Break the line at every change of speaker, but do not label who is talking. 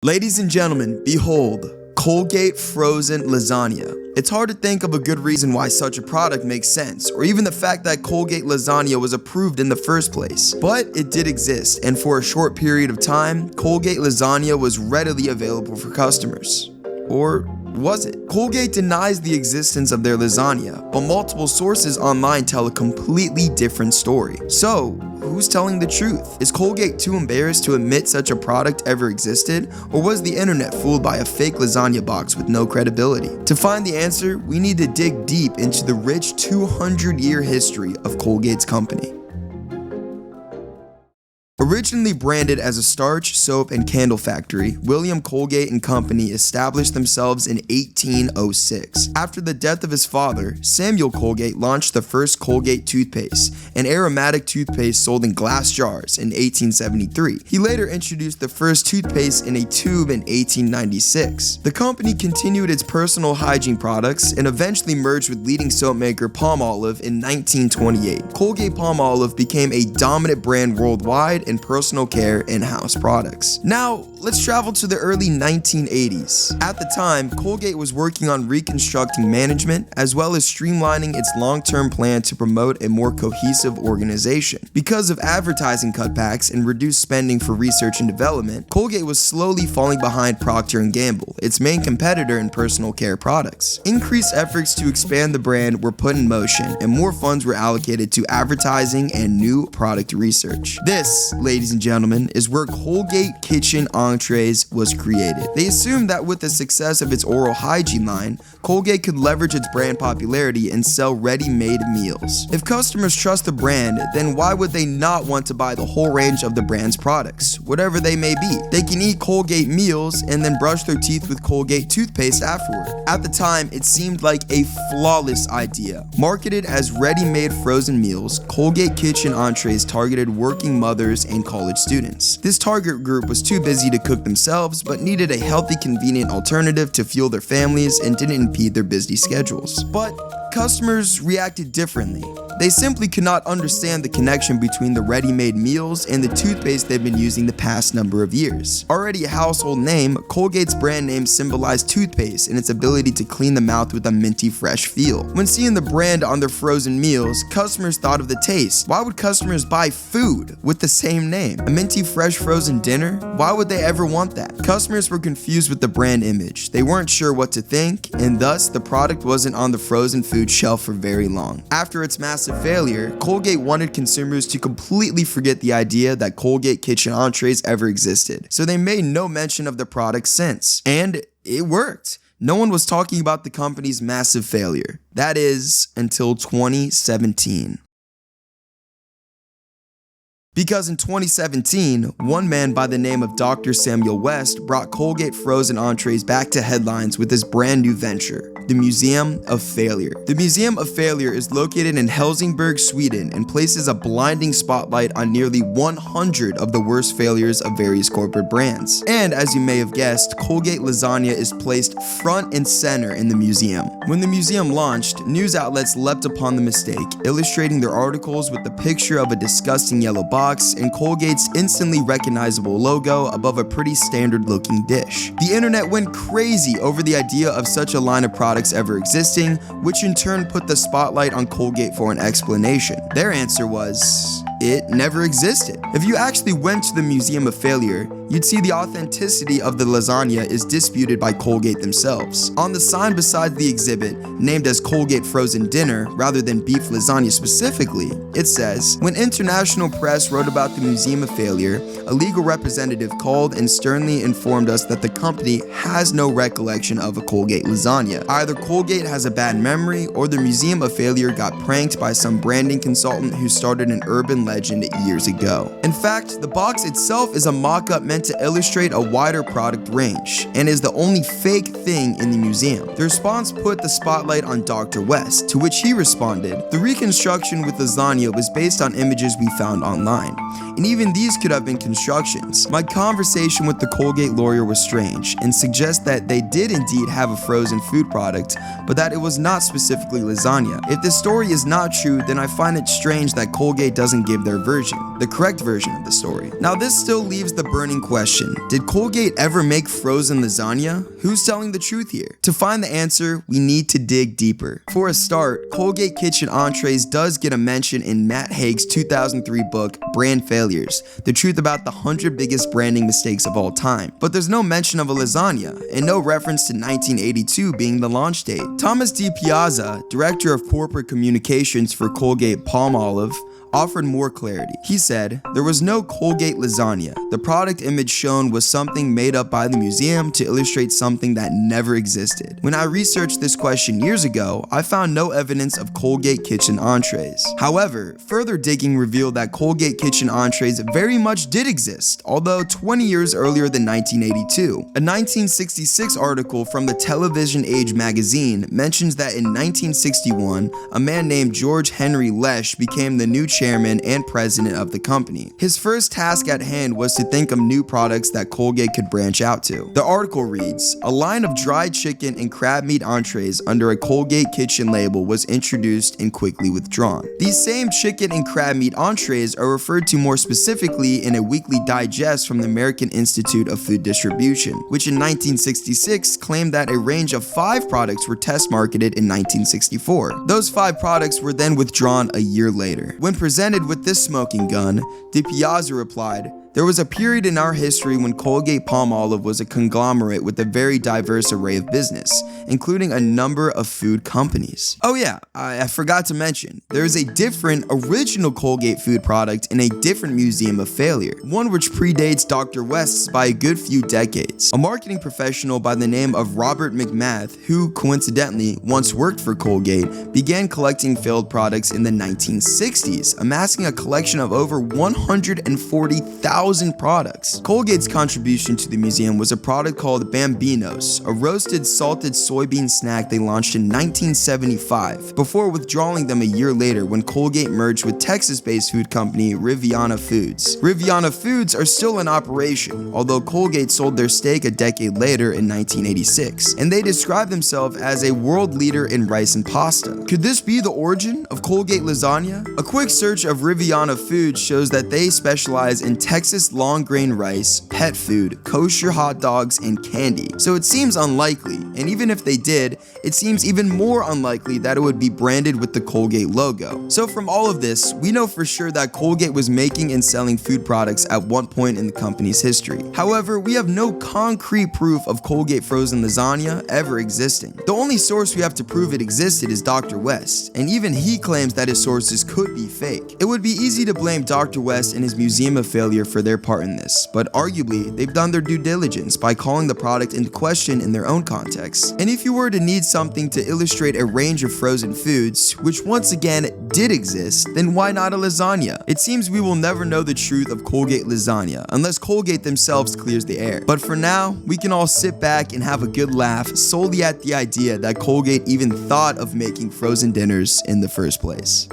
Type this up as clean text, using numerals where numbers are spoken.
Ladies and gentlemen, behold, Colgate Frozen Lasagna. It's hard to think of a good reason why such a product makes sense, or even the fact that Colgate Lasagna was approved in the first place. But it did exist, and for a short period of time, Colgate Lasagna was readily available for customers. Or was it? Colgate denies the existence of their lasagna, but multiple sources online tell a completely different story. So, who's telling the truth? Is Colgate too embarrassed to admit such a product ever existed, or was the internet fooled by a fake lasagna box with no credibility? To find the answer, we need to dig deep into the rich 200-year history of Colgate's company. Originally branded as a starch, soap, and candle factory, William Colgate and Company established themselves in 1806. After the death of his father, Samuel Colgate launched the first Colgate toothpaste, an aromatic toothpaste sold in glass jars, in 1873. He later introduced the first toothpaste in a tube in 1896. The company continued its personal hygiene products and eventually merged with leading soap maker Palmolive in 1928. Colgate Palmolive became a dominant brand worldwide in personal care in-house products. Now, let's travel to the early 1980s. At the time, Colgate was working on reconstructing management as well as streamlining its long-term plan to promote a more cohesive organization. Because of advertising cutbacks and reduced spending for research and development, Colgate was slowly falling behind Procter & Gamble, its main competitor in personal care products. Increased efforts to expand the brand were put in motion, and more funds were allocated to advertising and new product research. This, ladies and gentlemen, is where Colgate Kitchen Entrees was created. They assumed that with the success of its oral hygiene line, Colgate could leverage its brand popularity and sell ready-made meals. If customers trust the brand, then why would they not want to buy the whole range of the brand's products, whatever they may be? They can eat Colgate meals and then brush their teeth with Colgate toothpaste afterward. At the time, it seemed like a flawless idea. Marketed as ready-made frozen meals, Colgate Kitchen Entrees targeted working mothers and college students. This target group was too busy to cook themselves, but needed a healthy, convenient alternative to fuel their families and didn't impede their busy schedules. But customers reacted differently. They simply could not understand the connection between the ready-made meals and the toothpaste they've been using the past number of years. Already a household name, Colgate's brand name symbolized toothpaste and its ability to clean the mouth with a minty fresh feel. When seeing the brand on their frozen meals, customers thought of the taste. Why would customers buy food with the same name? A minty fresh frozen dinner? Why would they ever want that? Customers were confused with the brand image. They weren't sure what to think, and thus the product wasn't on the frozen food shelf for very long. After its massive failure, Colgate wanted consumers to completely forget the idea that Colgate Kitchen Entrees ever existed, so they made no mention of the product since. And it worked. No one was talking about the company's massive failure. That is, until 2017. Because in 2017, one man by the name of Dr. Samuel West brought Colgate Frozen Entrees back to headlines with his brand new venture, the Museum of Failure. The Museum of Failure is located in Helsingborg, Sweden, and places a blinding spotlight on nearly 100 of the worst failures of various corporate brands. And as you may have guessed, Colgate Lasagna is placed front and center in the museum. When the museum launched, news outlets leapt upon the mistake, illustrating their articles with the picture of a disgusting yellow box and Colgate's instantly recognizable logo above a pretty standard looking dish. The internet went crazy over the idea of such a line of products ever existing, which in turn put the spotlight on Colgate for an explanation. Their answer was, it never existed. If you actually went to the Museum of Failure, you'd see the authenticity of the lasagna is disputed by Colgate themselves. On the sign beside the exhibit, named as Colgate Frozen Dinner rather than beef lasagna specifically, it says, when international press wrote about the Museum of Failure, a legal representative called and sternly informed us that the company has no recollection of a Colgate lasagna. Either Colgate has a bad memory or the Museum of Failure got pranked by some branding consultant who started an urban legend years ago. In fact, the box itself is a mock-up meant to illustrate a wider product range, and is the only fake thing in the museum. The response put the spotlight on Dr. West, to which he responded, the reconstruction with lasagna was based on images we found online, and even these could have been constructions. My conversation with the Colgate lawyer was strange, and suggests that they did indeed have a frozen food product, but that it was not specifically lasagna. If this story is not true, then I find it strange that Colgate doesn't give their version, the correct version of the story. Now this still leaves the burning question, did Colgate ever make frozen lasagna? Who's telling the truth here? To find the answer, we need to dig deeper. For a start, Colgate Kitchen Entrees does get a mention in Matt Haig's 2003 book, Brand Failures, The Truth About the 100 Biggest Branding Mistakes of All Time. But there's no mention of a lasagna, and no reference to 1982 being the launch date. Thomas D. Piazza, Director of Corporate Communications for Colgate-Palmolive, offered more clarity. He said, "There was no Colgate lasagna. The product image shown was something made up by the museum to illustrate something that never existed. When I researched this question years ago, I found no evidence of Colgate Kitchen Entrees. However, further digging revealed that Colgate Kitchen Entrees very much did exist, although 20 years earlier than 1982. A 1966 article from the Television Age magazine mentions that in 1961, a man named George Henry Lesh became the new chairman and president of the company. His first task at hand was to think of new products that Colgate could branch out to. The article reads, "A line of dried chicken and crab meat entrees under a Colgate Kitchen label was introduced and quickly withdrawn. These same chicken and crab meat entrees are referred to more specifically in a weekly digest from the American Institute of Food Distribution, which in 1966 claimed that a range of 5 products were test marketed in 1964. Those 5 products were then withdrawn a year later." When presented with this smoking gun, De Piazza replied, "There was a period in our history when Colgate-Palmolive was a conglomerate with a very diverse array of business, including a number of food companies." Oh yeah, I forgot to mention, there is a different original Colgate food product in a different museum of failure, one which predates Dr. West's by a good few decades. A marketing professional by the name of Robert McMath, who coincidentally once worked for Colgate, began collecting failed products in the 1960s, amassing a collection of over 140,000 products. Colgate's contribution to the museum was a product called Bambinos, a roasted salted soybean snack they launched in 1975, before withdrawing them a year later when Colgate merged with Texas-based food company Riviana Foods. Riviana Foods are still in operation, although Colgate sold their stake a decade later in 1986, and they describe themselves as a world leader in rice and pasta. Could this be the origin of Colgate lasagna? A quick search of Riviana Foods shows that they specialize in Texas long grain rice, pet food, kosher hot dogs, and candy. So it seems unlikely, and even if they did, it seems even more unlikely that it would be branded with the Colgate logo. So from all of this, we know for sure that Colgate was making and selling food products at one point in the company's history. However, we have no concrete proof of Colgate frozen lasagna ever existing. The only source we have to prove it existed is Dr. West, and even he claims that his sources could be fake. It would be easy to blame Dr. West and his museum of failure for their part in this, but arguably, they've done their due diligence by calling the product into question in their own context. And if you were to need something to illustrate a range of frozen foods, which once again did exist, then why not a lasagna? It seems we will never know the truth of Colgate lasagna unless Colgate themselves clears the air. But for now, we can all sit back and have a good laugh solely at the idea that Colgate even thought of making frozen dinners in the first place.